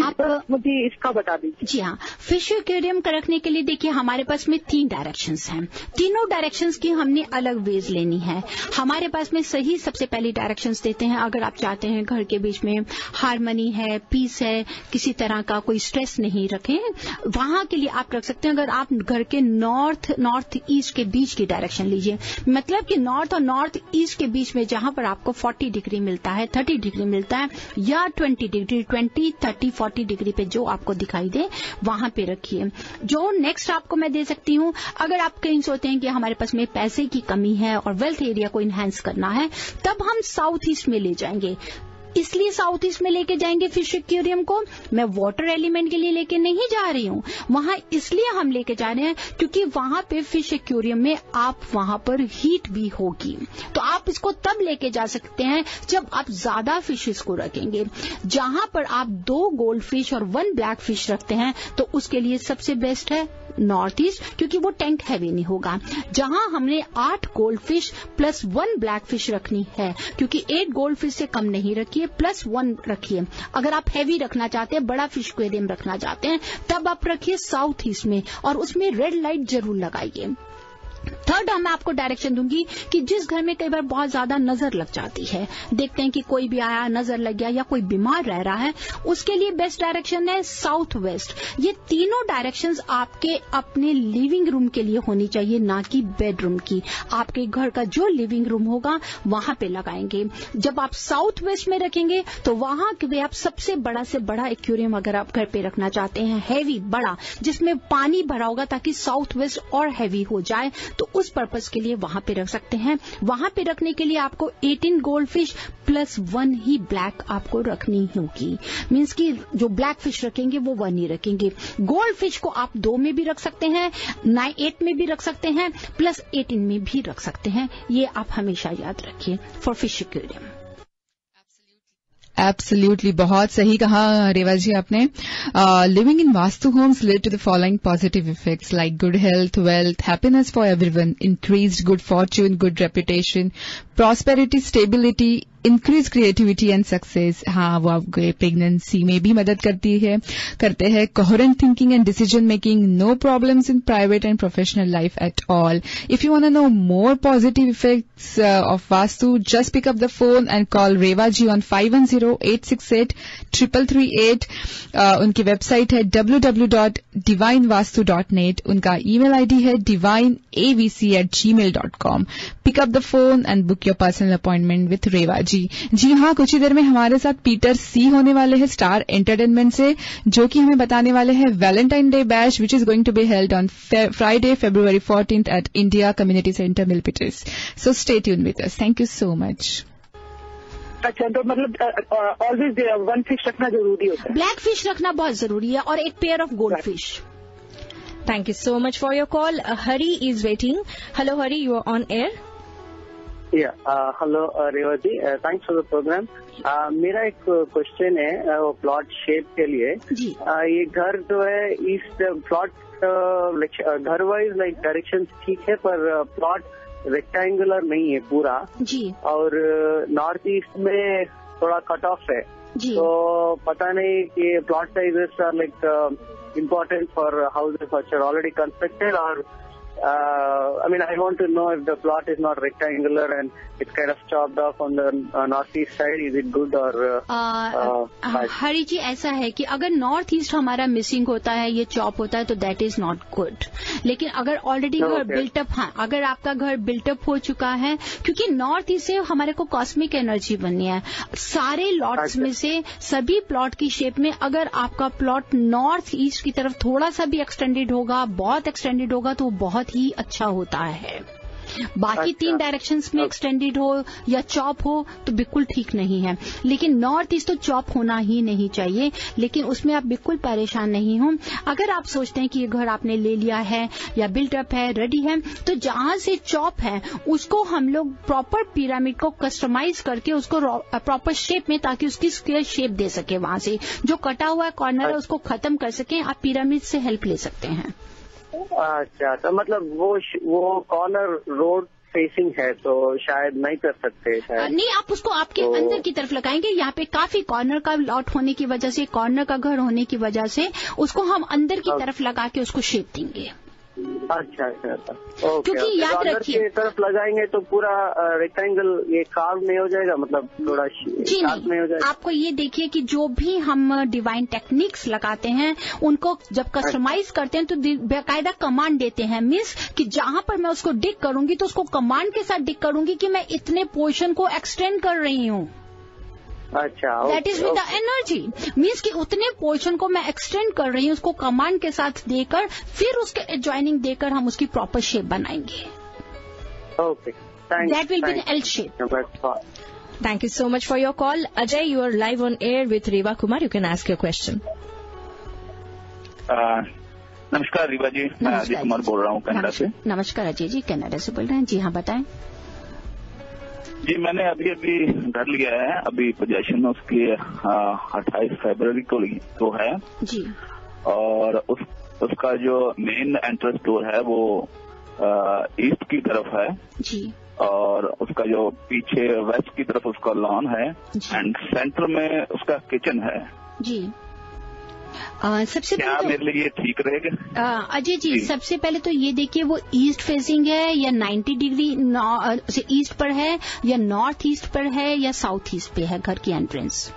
आप मुझे इसका बता दीजिए। जी हाँ, फिश एक्वेरियम का रखने के लिए देखिए हमारे पास में 3 डायरेक्शंस हैं। तीनों डायरेक्शंस की हमने अलग वेज लेनी है। हमारे पास में सही सबसे पहली डायरेक्शंस देते हैं। अगर आप चाहते हैं घर के बीच में हार्मनी है, पीस है, किसी तरह का कोई स्ट्रेस नहीं रखें, वहां के लिए आप रख सकते हैं। अगर आप घर के नॉर्थ ईस्ट के बीच की डायरेक्शन लीजिए, मतलब कि नॉर्थ और नॉर्थ ईस्ट के बीच में जहां पर आपको 40 डिग्री मिलता है, 30 डिग्री मिलता है, या 20 डिग्री, 20, 30, 40 डिग्री पे जो आपको दिखाई दे वहां पे रखिए। जो नेक्स्ट आपको मैं दे सकती हूँ, अगर आप कहीं सोचते हैं कि हमारे पास में पैसे की कमी है और वेल्थ एरिया को इनहेंस करना है, तब हम साउथ ईस्ट में ले जाएंगे। इसलिए साउथ ईस्ट में लेके जाएंगे फिश एक्वेरियम को। मैं वाटर एलिमेंट के लिए लेके नहीं जा रही हूँ वहां, इसलिए हम लेके जा रहे हैं क्योंकि वहां पे फिश एक्वेरियम में आप वहां पर हीट भी होगी। तो आप इसको तब लेके जा सकते हैं जब आप ज्यादा फिशेस को रखेंगे। जहां पर आप 2 गोल्ड फिश और 1 ब्लैक फिश रखते हैं तो उसके लिए सबसे बेस्ट है नॉर्थ ईस्ट, क्योंकि वो टैंक हैवी नहीं होगा। जहां हमने 8 gold fish plus 1 black fish रखनी है, क्योंकि 8 गोल्ड फिश से कम नहीं रखिए, प्लस 1 रखिए। अगर आप हैवी रखना चाहते हैं, बड़ा फिश एक्वेरियम रखना चाहते हैं, तब आप रखिए साउथ ईस्ट में, और उसमें रेड लाइट जरूर लगाइए। थर्ड मैं आपको डायरेक्शन दूंगी कि जिस घर में कई बार बहुत ज्यादा नजर लग जाती है, देखते हैं कि कोई भी आया, नजर लग गया, या कोई बीमार रह रहा है, उसके लिए बेस्ट डायरेक्शन है साउथ वेस्ट। ये तीनों डायरेक्शंस आपके अपने लिविंग रूम के लिए होनी चाहिए, ना कि बेडरूम की। आपके घर का जो लिविंग रूम होगा वहां पे लगाएंगे। जब आप साउथ वेस्ट में रखेंगे तो वहां के आप सबसे बड़ा से बड़ा एक्वेरियम अगर आप घर पे रखना चाहते हैं, हैवी बड़ा, जिसमें पानी भरा होगा, ताकि साउथ वेस्ट और हैवी हो जाए, तो उस पर्पस के लिए वहां पे रख सकते हैं। वहां पे रखने के लिए आपको 18 गोल्ड फिश प्लस 1 ही ब्लैक आपको रखनी होगी। मींस कि जो ब्लैक फिश रखेंगे वो 1 ही रखेंगे। गोल्ड फिश को आप 2 में भी रख सकते हैं, 8 में भी रख सकते हैं, प्लस 18 में भी रख सकते हैं। ये आप हमेशा याद रखिए फॉर फिश एक्वेरियम। एब्सोल्युटली, बहुत सही कहा रेवा जी आपने। Living in Vastu homes lead to the following positive effects like good health, wealth, happiness for everyone, increased good fortune, good reputation, prosperity, stability, increase creativity and success. हाँ, वो आपके प्रेगनेंसी में भी मदद करते हैं। Coherent thinking and decision making, no problems in private and professional life at all. If you want to know more positive effects of Vastu, just pick up the phone and call Reva ji on 510-868-3338। उनकी वेबसाइट है www.divinevastu.net। उनका ईमेल आईडी है divineavc@gmail.com। Pick up the phone and book your personal appointment with Reva ji. जी हाँ, कुछ ही देर में हमारे साथ पीटर सी होने वाले हैं स्टार एंटरटेनमेंट से, जो कि हमें बताने वाले हैं Valentine day bash which is going to be held on Friday February 14th at India community centre Milpitas. So stay tune with us. Thank you so much. अच्छा, तो मतलब ऑलवेज 1 फिश रखना जरूरी होता है? ब्लैक फिश रखना बहुत जरूरी है, और 1 pair of gold fish. Thank you so much for your call. Hari is waiting. Hello, Hari, you are on air. Hello Reva ji, thanks for the programme. मेरा एक क्वेश्चन है वो प्लॉट शेप के लिए जी। ये घर जो है ईस्ट प्लॉट घर वाइज लाइक डायरेक्शन ठीक है, पर प्लॉट रेक्टेंगुलर नहीं है पूरा जी, और नॉर्थ ईस्ट में थोड़ा कट ऑफ है जी। तो पता नहीं कि plot sizes are like important for houses which are already constructed, or I mean, I want to know if the plot is not rectangular and it's kind of chopped off on the northeast side. Is it good or bad? हरी जी, ऐसा है कि अगर नॉर्थ ईस्ट हमारा मिसिंग होता है, ये चॉप होता है, तो दैट इज नॉट गुड। लेकिन अगर ऑलरेडी घर बिल्टअप, हाँ, अगर आपका घर बिल्टअप हो चुका है, क्योंकि नॉर्थ ईस्ट से हमारे को कॉस्मिक एनर्जी बननी है। सारे लॉट्स में से सभी प्लॉट की शेप में अगर आपका प्लॉट नॉर्थ ईस्ट की तरफ थोड़ा सा भी एक्सटेंडेड होगा, बहुत एक्सटेंडेड होगा, तो बहुत ही अच्छा होता है। बाकी 3 डायरेक्शंस में एक्सटेंडेड हो या चॉप हो तो बिल्कुल ठीक नहीं है। लेकिन नॉर्थ ईस्ट तो चॉप होना ही नहीं चाहिए, लेकिन उसमें आप बिल्कुल परेशान नहीं हो। अगर आप सोचते हैं कि ये घर आपने ले लिया है या बिल्टअप है, रेडी है, तो जहां से चॉप है उसको हम लोग प्रॉपर पिरामिड को कस्टमाइज करके उसको प्रॉपर शेप में, ताकि उसकी स्क्वायर शेप दे सके, वहां से जो कटा हुआ कॉर्नर है उसको खत्म कर सकें, आप पिरामिड से हेल्प ले सकते हैं। अच्छा, तो मतलब वो कॉर्नर रोड फेसिंग है तो शायद नहीं कर सकते शायद। नहीं, आप उसको आपके अंदर की तरफ लगाएंगे। यहाँ पे काफी कॉर्नर का लॉट होने की वजह से, कॉर्नर का घर होने की वजह से उसको हम अंदर की तरफ लगा के उसको शेप देंगे। अच्छा, क्योंकि याद रखिए, तरफ लगाएंगे तो पूरा रेक्टेंगल ये कार्व नहीं हो जाएगा, मतलब थोड़ा जी नहीं हो जाएगा। आपको ये देखिए कि जो भी हम डिवाइन टेक्निक्स लगाते हैं उनको जब कस्टमाइज करते हैं तो बेकायदा कमांड देते हैं। मीन्स कि जहां पर मैं उसको डिग करूंगी तो उसको कमांड के साथ डिग करूंगी कि मैं इतने पोर्शन को एक्सटेंड कर रही हूँ। अच्छा, that is with the energy. Means कि उतने पोर्शन को मैं एक्सटेंड कर रही हूँ, उसको कमांड के साथ देकर फिर उसके एडजॉइनिंग देकर हम उसकी प्रॉपर शेप बनाएंगे। Okay, that will be the L shape. Thank you so much for your call. Ajay, you are live on air with Reva Kumar. You can ask your question. नमस्कार रीवा जी, मैं अजय कुमार बोल रहा हूँ कनाडा से। नमस्कार अजय जी, कनाडा से बोल रहे हैं। जी हाँ, बताएं। जी, मैंने अभी घर लिया है, अभी पोजेशन उसकी 28 फरवरी को है जी, और उसका जो मेन एंट्रेंस डोर है वो ईस्ट की तरफ है जी, और उसका जो पीछे वेस्ट की तरफ उसका लॉन है एंड सेंटर में उसका किचन है जी। सबसे क्या पहले मेरे लिए ये ठीक रहेगा? अजय जी, सबसे पहले तो ये देखिए वो ईस्ट फेसिंग है या 90 डिग्री ईस्ट पर है या नॉर्थ ईस्ट पर है या साउथ ईस्ट पे है घर की entrance?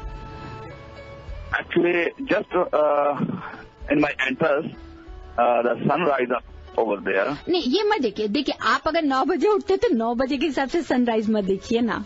Actually just in my entrance the sunrise up over there. नहीं, ये मत देखिए आप अगर 9 बजे उठते तो 9 बजे के हिसाब से सनराइज मत देखिए ना।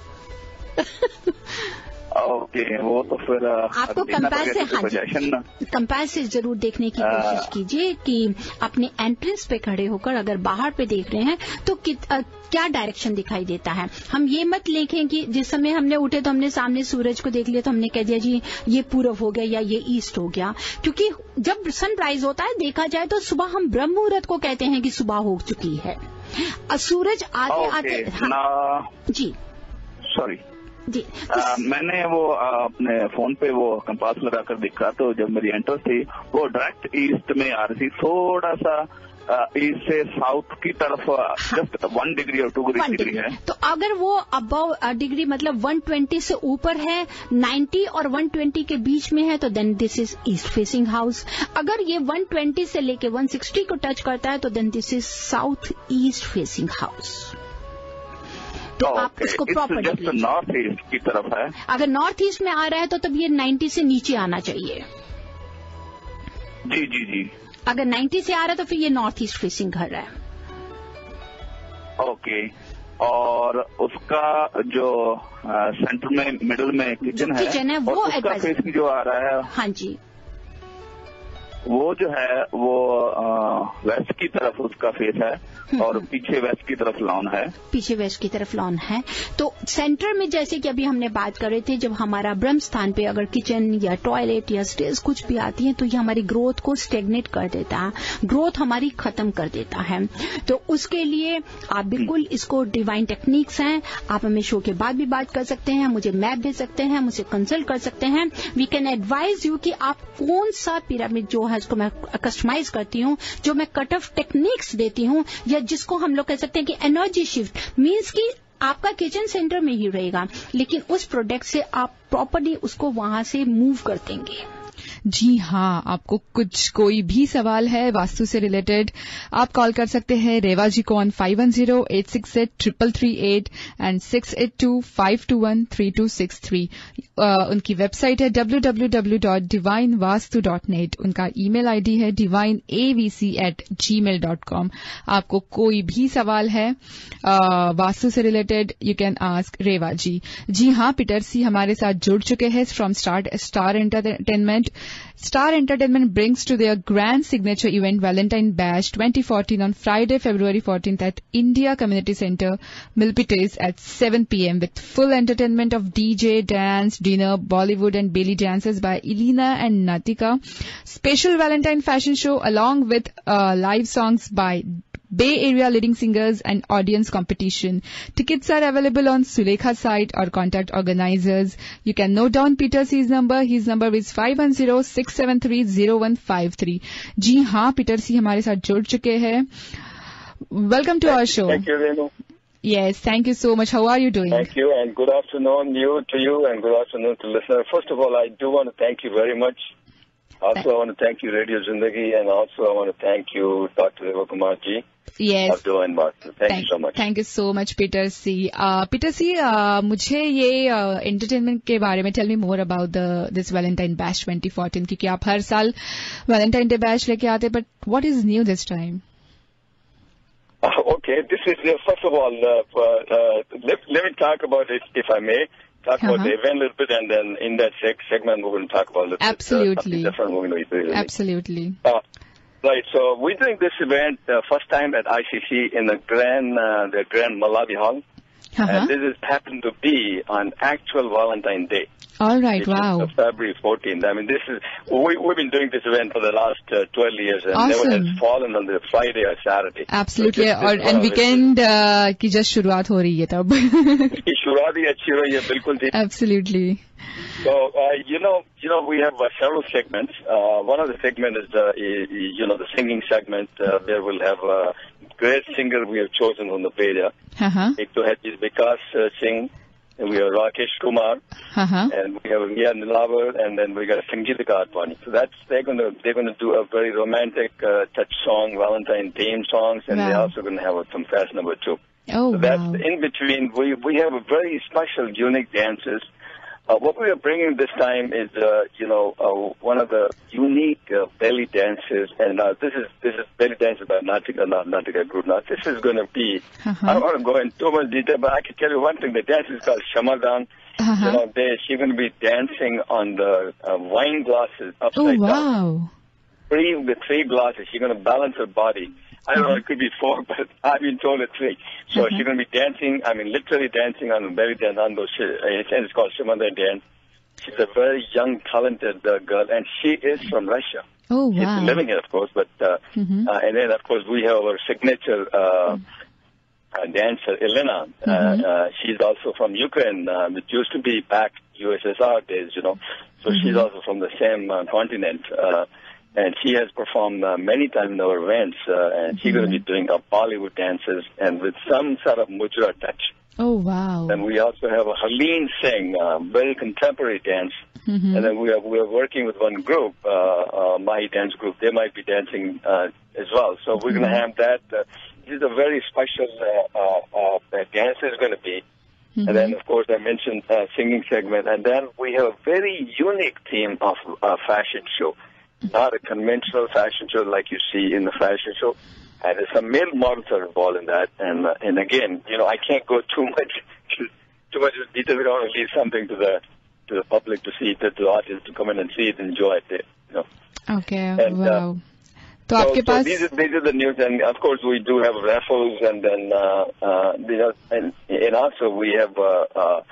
ओके, वो तो फिर आपको कंपेयर से जरूर देखने की कोशिश कीजिए कि अपने एंट्रेंस पे खड़े होकर अगर बाहर पे देख रहे हैं तो क्या डायरेक्शन दिखाई देता है। हम ये मत लिखें कि जिस समय हमने उठे तो हमने सामने सूरज को देख लिया तो हमने कह दिया जी ये पूरब हो गया या ये ईस्ट हो गया, क्योंकि जब सनराइज होता है देखा जाए तो सुबह हम ब्रह्म मुहूर्त को कहते हैं कि सुबह हो चुकी है। सूरज आते आते जी सॉरी जी मैंने वो अपने फोन पे वो कंपास लगाकर देखा तो जब मेरी एंट्रेंस थी वो डायरेक्ट ईस्ट में आ रही थी, थोड़ा सा ईस्ट से साउथ की तरफ जस्ट 1 डिग्री और 2 डिग्री है। तो अगर वो अबव डिग्री मतलब 120 से ऊपर है, 90 और 120 के बीच में है तो then this is east facing house. अगर ये 120 से लेके 160 को टच करता है तो then this is south east facing house. तो आप इसको प्रॉपर नॉर्थ ईस्ट की तरफ है। अगर नॉर्थ ईस्ट में आ रहा है तो तब ये 90 से नीचे आना चाहिए। जी जी जी। अगर 90 से आ रहा है तो फिर ये नॉर्थ ईस्ट फेसिंग घर है। ओके, और उसका जो सेंटर में मिडिल में किचन है वो उसका फेसिंग जो आ रहा है, हाँ जी, वो जो है वो वेस्ट की तरफ उसका फेस है और पीछे वेस्ट की तरफ लॉन है। पीछे वेस्ट की तरफ लॉन है। तो सेंटर में जैसे कि अभी हमने बात कर रहे थे, जब हमारा ब्रह्म स्थान पे अगर किचन या टॉयलेट या स्टेयर्स कुछ भी आती है तो ये हमारी ग्रोथ को स्टेगनेट कर देता है, ग्रोथ हमारी खत्म कर देता है। तो उसके लिए आप बिल्कुल इसको डिवाइन टेक्निक्स हैं, आप हमें शो के बाद भी बात कर सकते हैं, मुझे मैप दे सकते हैं, मुझे कंसल्ट कर सकते हैं। वी कैन एडवाइज यू कि आप कौन सा पिरामिड जो है इसको मैं कस्टमाइज करती हूँ, जो मैं कट ऑफ टेक्निक्स देती हूँ, या जिसको हम लोग कह सकते हैं कि एनर्जी शिफ्ट मीन्स कि आपका किचन सेंटर में ही रहेगा लेकिन उस प्रोडक्ट से आप प्रॉपर्ली उसको वहां से मूव कर देंगे। जी हाँ, आपको कोई भी सवाल है वास्तु से रिलेटेड, आप कॉल कर सकते हैं रेवा जी को ऑन 5108683338 एंड 682-521-3263। उनकी वेबसाइट है www.divinevastu.net। उनका ईमेल आईडी है divineavc@gmail.com। आपको कोई भी सवाल है वास्तु से रिलेटेड, यू कैन आस्क रेवा जी। जी हाँ, पीटर सी हमारे साथ जुड़ चुके हैं from star entertainment. Star Entertainment brings to their grand signature event Valentine Bash 2014 on Friday, February 14th at India Community Center, Milpitas at 7 p.m. with full entertainment of DJ, dance, dinner, Bollywood and belly dances by Elena and Natika. Special Valentine fashion show along with live songs by Bay Area leading singers and audience competition. Tickets are available on Sulekha site or contact organizers. You can note down Peter C's number. His number is 510-673-0153. जी हाँ, पीटर सी हमारे साथ जुड़ चुके हैं। Welcome to our show. Thank you, Renu. Yes, thank you so much. How are you doing? Thank you, and good afternoon to you, and good afternoon to listeners. First of all, I do want to thank you very much. Also, I want to thank you, Radio Zindagi, and also I want to thank you, Dr. Reva Kumar ji. Yes. Abdul and Martin. Thank you so much. Thank you so much, Peter C. Peter C, मुझे ये entertainment के बारे में tell me more about this Valentine Bash 2014, क्योंकि आप हर साल Valentine Day Bash लेके आते, but what is new this time? Okay, this is first of all, let me talk about it, if I may. Talk about the event a little bit, and then in that segment we're going to talk about a little Absolutely. bit different. We're going to be Absolutely. Right. So we're doing this event first time at ICC in the Grand Malawi Hall, and this is happened to be on actual Valentine Day. All right, wow. February 14th. I mean, we've been doing this event for the last 12 years, and awesome. never has fallen on the Friday or Saturday. Absolutely, and weekend की just शुरुआत हो रही है तब. इसकी शुरुआत ही अच्छी रही है, बिल्कुल जी. Absolutely. So, we have several segments. One of the segments is, the singing segment. There we'll have a great singer we have chosen from the area. एक तो है Vikas Singh. We have Rakesh Kumar, and we have Riya Nilawar, and then we got Sangeeta Advani. So they're going to do a very romantic touch song, Valentine theme songs, and they're also going to have some fast number 2. Oh, so that's in between. We have a very special, unique dances. What we are bringing this time is, one of the unique belly dances, and this is belly dances by Natika group. Now, this is going to be, I don't want to go into too much detail, but I can tell you one thing. The dance is called Shamadan. She's going to be dancing on the wine glasses upside down. With 3 glasses. She's going to balance her body. I don't know, it could be 4, but I've been told it's 3. So she's going to be dancing, literally dancing on the belly dance on those, it's called Shamadan dance. She's a very young, talented girl, and she is from Russia. Oh, wow. She's living here, of course, but, and then, of course, we have our signature, dancer, Elena. She's also from Ukraine, which used to be back USSR days, So she's also from the same continent. And she has performed many times in our events, and she's going to be doing Bollywood dances and with some sort of mudra touch. Oh, wow. And we also have a Helene Singh, very contemporary dance. And then we are working with one group, Mahi Dance Group. They might be dancing as well. So we're going to have that. This is a very special dance is going to be. And then, of course, I mentioned singing segment. And then we have a very unique theme of fashion show. Not a conventional fashion show like you see in the fashion show. And some male models are involved in that. And again, I can't go too much detail. We don't want to leave something to the public to see, to the audience to come in and see it, enjoy it. Okay, and, wow. So these are the news, and of course we do have raffles, and then and also we have the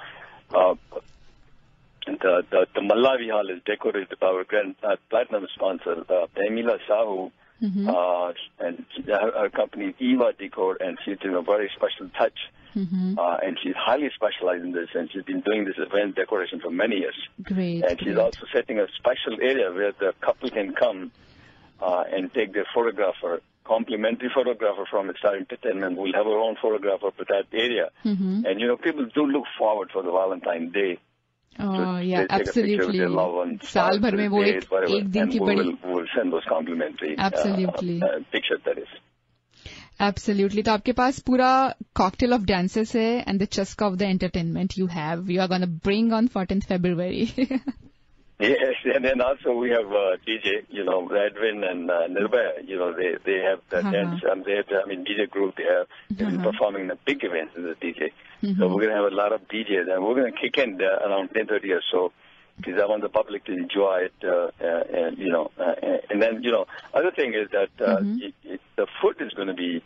Malawi Hall is decorated by our grand platinum sponsor, Pamela Sahu, and her company Eva Decor, and she's doing a very special touch. And she's highly specialized in this, and she's been doing this event decoration for many years. Great. And she's also setting a special area where the couple can come and take their photographer, complimentary photographer from Star Entertainment. We'll have our own photographer for that area. And, people do look forward for the Valentine's Day. Oh, yeah, absolutely. साल भर में वो एक दिन की बड़ी. We'll send those complimentary pictures, that is. Absolutely. तो आपके पास पूरा cocktail of dances है, and the chuska of the entertainment you are going to bring on 14th February. Yes, and then also we have DJ, Edwin and Nirbhaya, they have the dance, they have, DJ group, they've been performing the big events as a DJ. So we're going to have a lot of DJs, and we're going to kick in around 10:30 or so, because I want the public to enjoy it, and then, other thing is that the food is going to be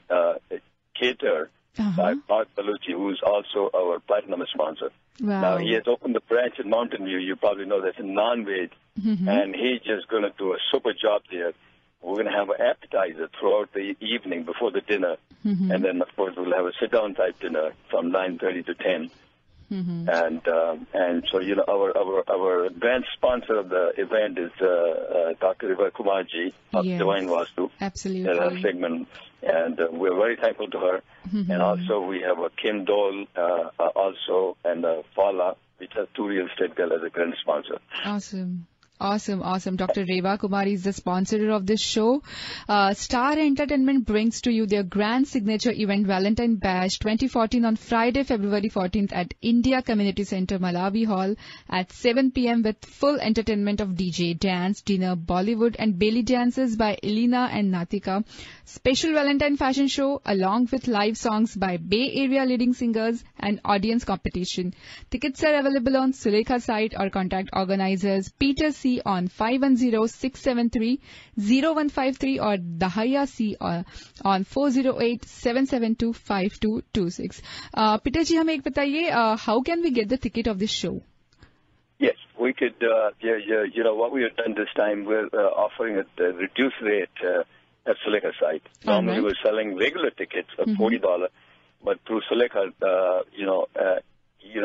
catered by Mark Baluchi, who's also our platinum sponsor. Wow. Now, he has opened the branch in Mountain View. You probably know that's a non-veg. And he's just going to do a super job there. We're going to have an appetizer throughout the evening before the dinner. And then, of course, we'll have a sit-down type dinner from 9:30 to 10. And so, our brand sponsor of the event is Dr. Riva Kumarji of Divine Vastu. Absolutely. Segment. And we're very thankful to her. And also we have Kim Dole also, and Paula, which are 2 real estate girls as a grand sponsor. Awesome. Dr. Reva Kumar is the sponsor of this show. Star Entertainment brings to you their grand signature event, Valentine Bash 2014, on Friday, February 14th at India Community Center, Malawi Hall at 7 p.m. with full entertainment of DJ, dance, dinner, Bollywood and belly dances by Elena and Natika. Special Valentine fashion show along with live songs by Bay Area leading singers and audience competition. Tickets are available on Sulekha site or contact organizers Peter C on 510-673-0153 or Dahaya C on 408-772-5226. Peter ji, हमें एक बताइए, how can we get the ticket of this show? Yes. we could, what we have done this time, we're offering a reduced rate at Sulekha site. Normally we're selling regular tickets at $40, but through Sulekha,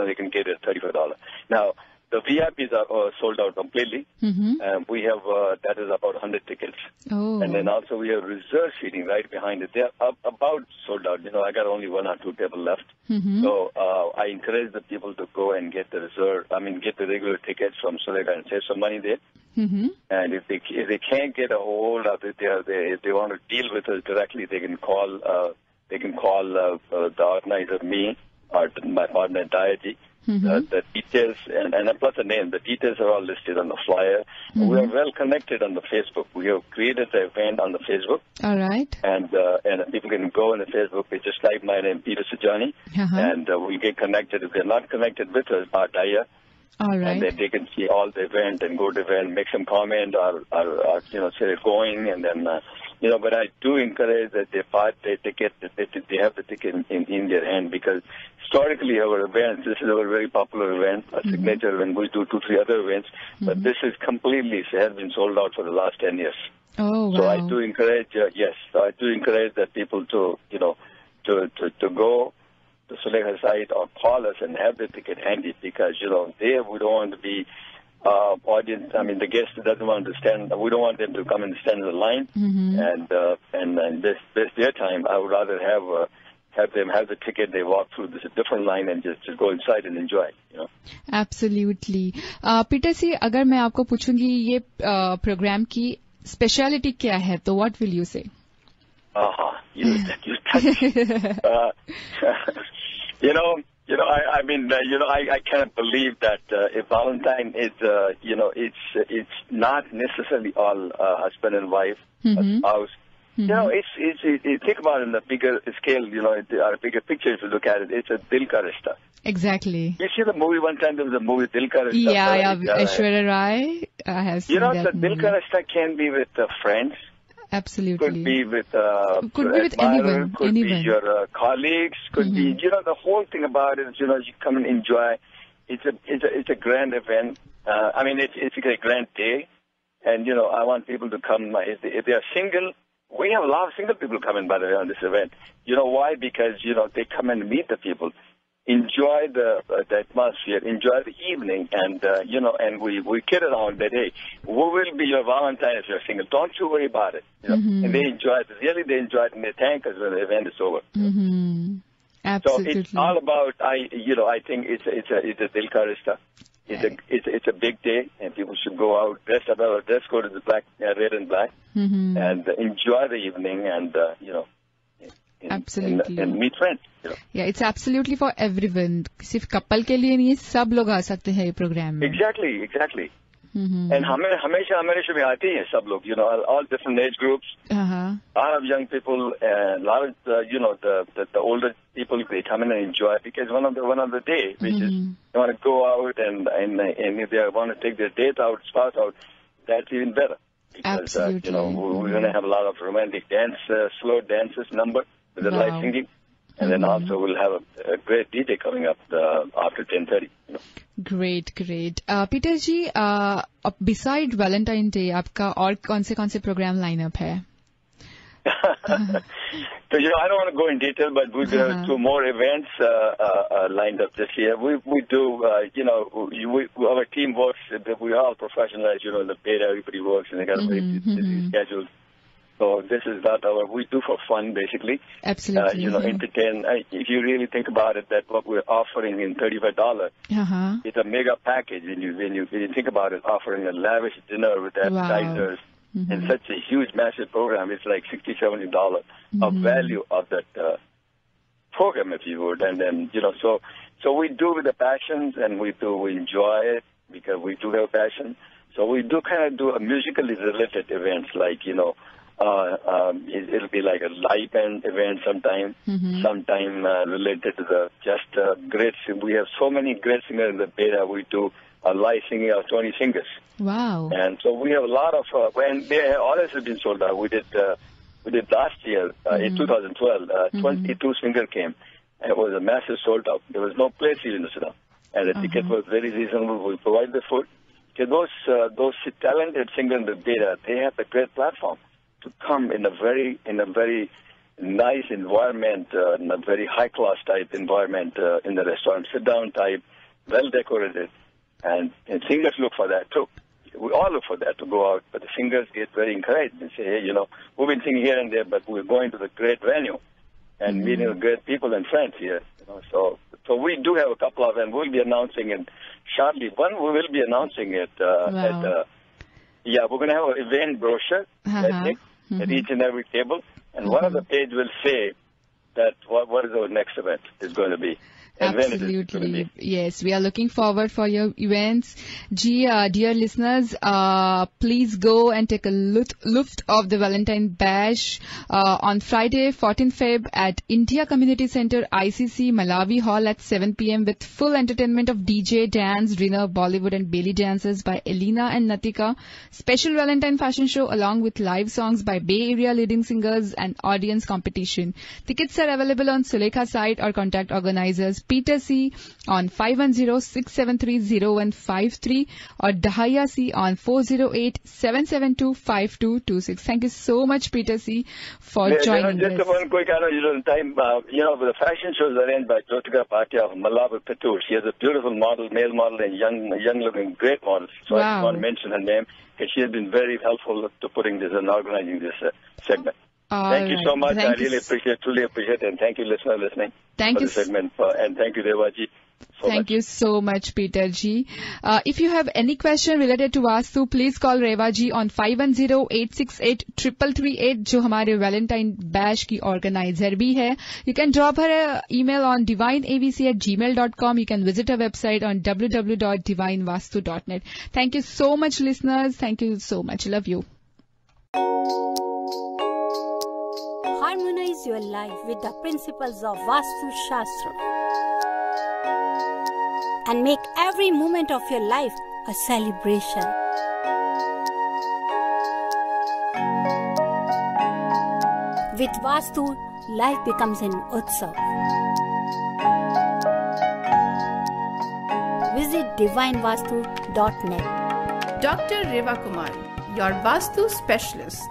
they can get it at $35. Now, the VIPs are sold out completely. We have, that is about 100 tickets. Oh. And then also we have reserve seating right behind it. They're about sold out. I got only 1 or 2 tables left. So I encourage the people to go and get the get the regular tickets from Sulekha and save some money there. And if they can't get a hold of it, if they want to deal with us directly, they can call the organizer, me, or my partner, Dayaji. The details, and plus the name, the details are all listed on the flyer. We are well connected on the Facebook. We have created the event on the Facebook. All right. And people can go on the Facebook. They just type my name, Peter Sajani, and we get connected. If they're not connected with us, Daya. All right. And then they can see all the event and go to the event, make some comment or say they're going, and then, but I do encourage that they buy their ticket, that they have the ticket in their hand, because historically our events, this is a very popular event, a signature event. We do 2-3 other events, but this is has been sold out for the last 10 years. Oh, wow. So I do encourage, that people to go to Sulekha site or call us and have the ticket handy, because, there we don't want to be audience. I mean, the guest doesn't want to stand. We don't want them to come and stand in the line. And this their time. I would rather have them have the ticket. They walk through this different line and just go inside and enjoy. Absolutely. Peter जी, अगर मैं आपको पूछूंगी ये प्रोग्राम की स्पेशलिटी क्या है, तो what will you say? You touch. I cannot believe that if Valentine is, it's not necessarily all husband and wife, spouse. Think about it in the bigger scale, a bigger picture. If you look at it, it's a Dil Ka Rishta. Exactly. You see the movie one time? There was a movie Dil Ka Rishta. Yeah, Aishwarya Rai has seen that movie. Dil Ka Rishta can be with friends. Absolutely. Could be with anyone. Could be your colleagues. Could be, the whole thing about it is, you come and enjoy. It's a grand event. It's a grand day. And, I want people to come. If they are single, we have a lot of single people coming, by the way, on this event. You know why? Because, they come and meet the people. Enjoy the atmosphere, enjoy the evening, and and we kid around that, hey, we will be your Valentine if you're single. Don't you worry about it. And they enjoy it. Really, they enjoy it, and they thank us when the event is over. Absolutely. So it's all about I think it's a Dil Ka Rishta. It's a big day, and people should go out dressed up. Dress code is red and black, and enjoy the evening, and Absolutely. And meet friends. Yeah, it's absolutely for everyone. सिर्फ कपल के लिए नहीं, सब लोग आ सकते हैं ये प्रोग्राम में. Exactly. And हमेशा में आते हैं सब लोग, all different age groups. A lot of young people, a lot of the older people, they come in and enjoy, because one of the day, which is they want to go out and if they want to take their date out, spouse out, that's even better. Because, Absolutely. We're going to have a lot of romantic dance, slow dances number with the live singing. And then also we'll have a great DJ coming up after 10:30. Great. Peter ji, beside Valentine Day, आपका और कौन से प्रोग्राम लाइनअप है? So, I don't want to go in detail, but we have 2 more events lined up this year. We do, our team works, we're all professionals, in the beta, everybody works, and they got a very busy schedule. So this is not we do for fun, basically. Absolutely. Entertain. If you really think about it, that what we're offering in $35, it's a mega package. When you think about it, offering a lavish dinner with appetizers and such a huge, massive program, it's like $60, $70 of value of that program, if you would. And then, so we do with the passions, and we enjoy it because we do have passion. So we do kind of do a musically related events, like, it'll be like a live band event sometime related to great. We have so many great singers in the beta. We do a live singing of 20 singers. Wow! And so we have a lot of when all this has been sold out. We did last year in 2012. 22 singers came, and it was a massive sold out. There was no place even to sit down, and the ticket was very reasonable. We provide the food. those talented singers in the Beta, they have a great platform to come in a very nice environment, in a very high-class type environment in the restaurant, sit-down type, well-decorated, and singers look for that too. We all look for that to go out, but the singers get very encouraged and say, hey, we've been singing here and there, but we're going to the great venue and meeting the great people and friends here. So we do have a couple of them. We'll be announcing it shortly. One, we will be announcing it we're going to have an event brochure at each and every table, and one of the page will say that what is our next event is going to be. Absolutely. Yes, we are looking forward for your events. Dear listeners, please go and take a luft of the Valentine Bash on Friday, 14th Feb at India Community Center, ICC, Malawi Hall at 7 p.m. with full entertainment of DJ, dance, dinner, Bollywood and belly dances by Elena and Natika. Special Valentine fashion show along with live songs by Bay Area leading singers and audience competition. Tickets are available on Sulekha site or contact organizers Peter C on 510-673-0153 or Dahaya C on 408-772-5226. Thank you so much, Peter C, for joining us. Just one quick time. The fashion shows are arranged by Jyotika Bhatia of Malabar Pettur. She has a beautiful model, male model, and young-looking, great model. So I just want to mention her name because she has been very helpful to putting this and organizing this segment. Thank you so much. I really truly appreciate it. And thank you, listener, listening. Thank you. For the segment. And thank you, Revaji. Thank you so much, Peter Ji. If you have any question related to Vastu, please call Reva Ji on 510-868-3338, जो हमारे Valentine Bash की organizer भी है. You can drop her an email on divineavc@gmail.com. You can visit her website on www.divinevastu.net. Thank you so much, listeners. Thank you so much. Love you. Harmonize your life with the principles of Vastu Shastra and make every moment of your life a celebration. With Vastu, life becomes an utsav. Visit divinevastu.net. Dr. Reva Kumar, your Vastu specialist.